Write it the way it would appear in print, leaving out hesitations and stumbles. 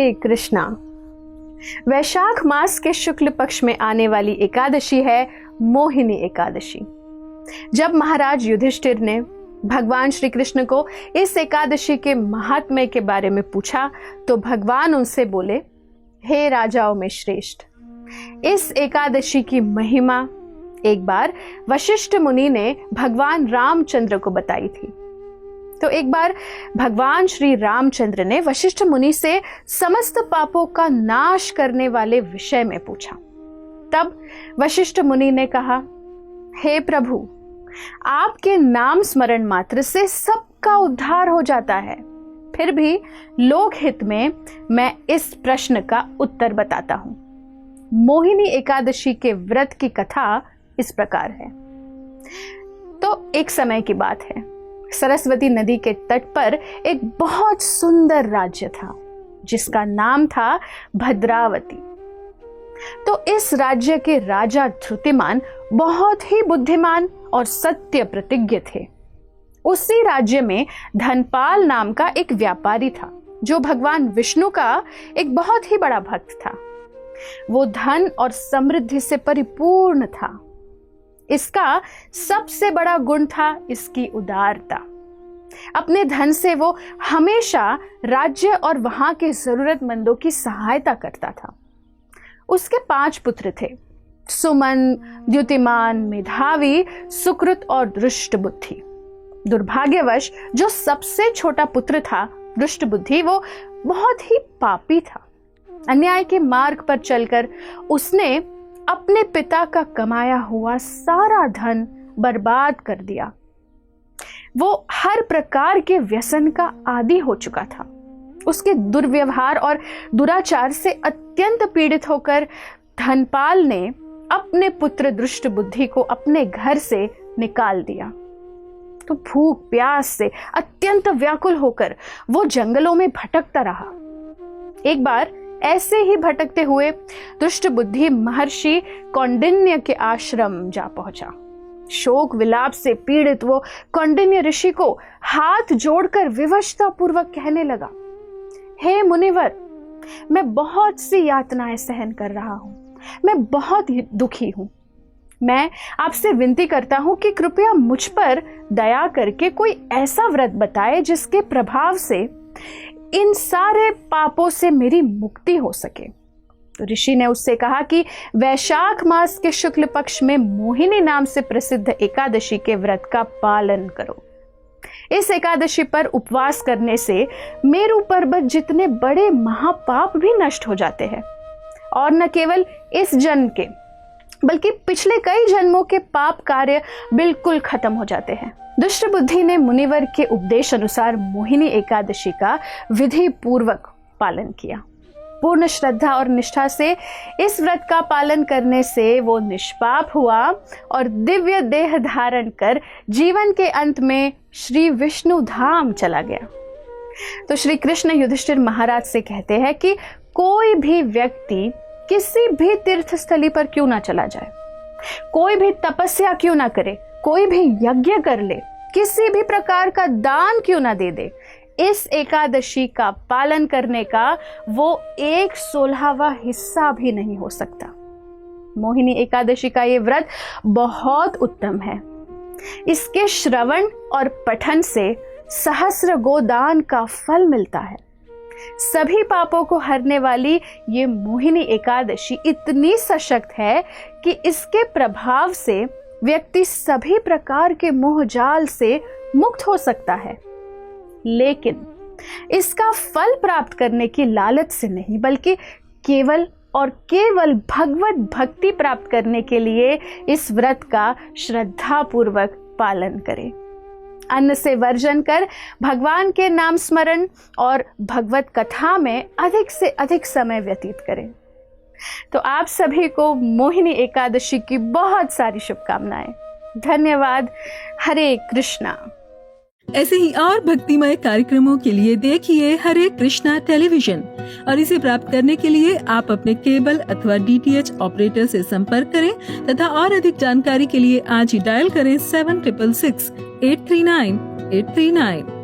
हरे कृष्णा। वैशाख मास के शुक्ल पक्ष में आने वाली एकादशी है मोहिनी एकादशी। जब महाराज युधिष्ठिर ने भगवान श्री कृष्ण को इस एकादशी के महात्म्य के बारे में पूछा तो भगवान उनसे बोले, हे राजाओं में श्रेष्ठ, इस एकादशी की महिमा एक बार वशिष्ठ मुनि ने भगवान रामचंद्र को बताई थी। तो एक बार भगवान श्री रामचंद्र ने वशिष्ठ मुनि से समस्त पापों का नाश करने वाले विषय में पूछा। तब वशिष्ठ मुनि ने कहा, हे प्रभु, आपके नाम स्मरण मात्र से सबका उद्धार हो जाता है। फिर भी लोक हित में मैं इस प्रश्न का उत्तर बताता हूं। मोहिनी एकादशी के व्रत की कथा इस प्रकार है। तो एक समय की बात है, सरस्वती नदी के तट पर एक बहुत सुंदर राज्य था जिसका नाम था भद्रावती। तो इस राज्य के राजा ध्रुतिमान बहुत ही बुद्धिमान और सत्य प्रतिज्ञ थे। उसी राज्य में धनपाल नाम का एक व्यापारी था जो भगवान विष्णु का एक बहुत ही बड़ा भक्त था। वो धन और समृद्धि से परिपूर्ण था। इसका सबसे बड़ा गुण था इसकी उदारता। अपने धन से वो हमेशा राज्य और वहां के जरूरतमंदों की सहायता करता था। उसके 5 पुत्र थे, सुमन, द्युतिमान, मेधावी, सुकृत और दृष्ट बुद्धि। दुर्भाग्यवश जो सबसे छोटा पुत्र था, दृष्ट बुद्धि, वो बहुत ही पापी था। अन्याय के मार्ग पर चलकर उसने अपने पिता का कमाया हुआ सारा धन बर्बाद कर दिया। वो हर प्रकार के व्यसन का आदी हो चुका था। उसके दुर्व्यवहार और दुराचार से अत्यंत पीड़ित होकर धनपाल ने अपने पुत्र दृष्ट बुद्धि को अपने घर से निकाल दिया। तो भूख प्यास से अत्यंत व्याकुल होकर वो जंगलों में भटकता रहा। एक बार ऐसे ही भटकते हुए दुष्ट बुद्धि महर्षि कौंडिन्य के आश्रम जा पहुंचा। शोक विलाप से पीड़ित वो कौंडिन्य ऋषि को हाथ जोड़कर विवशता पूर्वक कहने लगा, हे मुनिवर, मैं बहुत सी यातनाएं सहन कर रहा हूं। मैं बहुत दुखी हूं। मैं आपसे विनती करता हूं कि कृपया मुझ पर दया करके कोई ऐसा व्रत बताए जिसके प्रभाव से इन सारे पापों से मेरी मुक्ति हो सके। तो ऋषि ने उससे कहा कि वैशाख मास के शुक्ल पक्ष में मोहिनी नाम से प्रसिद्ध एकादशी के व्रत का पालन करो। इस एकादशी पर उपवास करने से मेरु पर्वत जितने बड़े महापाप भी नष्ट हो जाते हैं और न केवल इस जन्म के बल्कि पिछले कई जन्मों के पाप कार्य बिल्कुल खत्म हो जाते हैं। दुष्ट बुद्धि ने मुनिवर के उपदेश अनुसार मोहिनी एकादशी का विधि पूर्वक पालन किया। पूर्ण श्रद्धा और निष्ठा से इस व्रत का पालन करने से वो निष्पाप हुआ और दिव्य देह धारण कर जीवन के अंत में श्री विष्णु धाम चला गया। तो श्री कृष्ण युधिष्ठिर महाराज से कहते हैं कि कोई भी व्यक्ति किसी भी तीर्थ स्थली पर क्यों ना चला जाए, कोई भी तपस्या क्यों ना करे, कोई भी यज्ञ कर ले, किसी भी प्रकार का दान क्यों ना दे दे, इस एकादशी का पालन करने का वो 1/16वां हिस्सा भी नहीं हो सकता। मोहिनी एकादशी का ये व्रत बहुत उत्तम है। इसके श्रवण और पठन से सहस्र गोदान का फल मिलता है। सभी पापों को हरने वाली ये मोहिनी एकादशी इतनी सशक्त है कि इसके प्रभाव से व्यक्ति सभी प्रकार के मोह जाल से मुक्त हो सकता है। लेकिन इसका फल प्राप्त करने की लालच से नहीं, बल्कि केवल और केवल भगवत भक्ति प्राप्त करने के लिए इस व्रत का श्रद्धा पूर्वक पालन करें। अन्न से वर्जन कर भगवान के नाम स्मरण और भगवत कथा में अधिक से अधिक समय व्यतीत करें। तो आप सभी को मोहिनी एकादशी की बहुत सारी शुभकामनाएं। धन्यवाद। हरे कृष्णा। ऐसे ही और भक्तिमय कार्यक्रमों के लिए देखिए हरे कृष्णा टेलीविजन और इसे प्राप्त करने के लिए आप अपने केबल अथवा DTH ऑपरेटर से संपर्क करें तथा और अधिक जानकारी के लिए आज ही डायल करें 7666 839 839।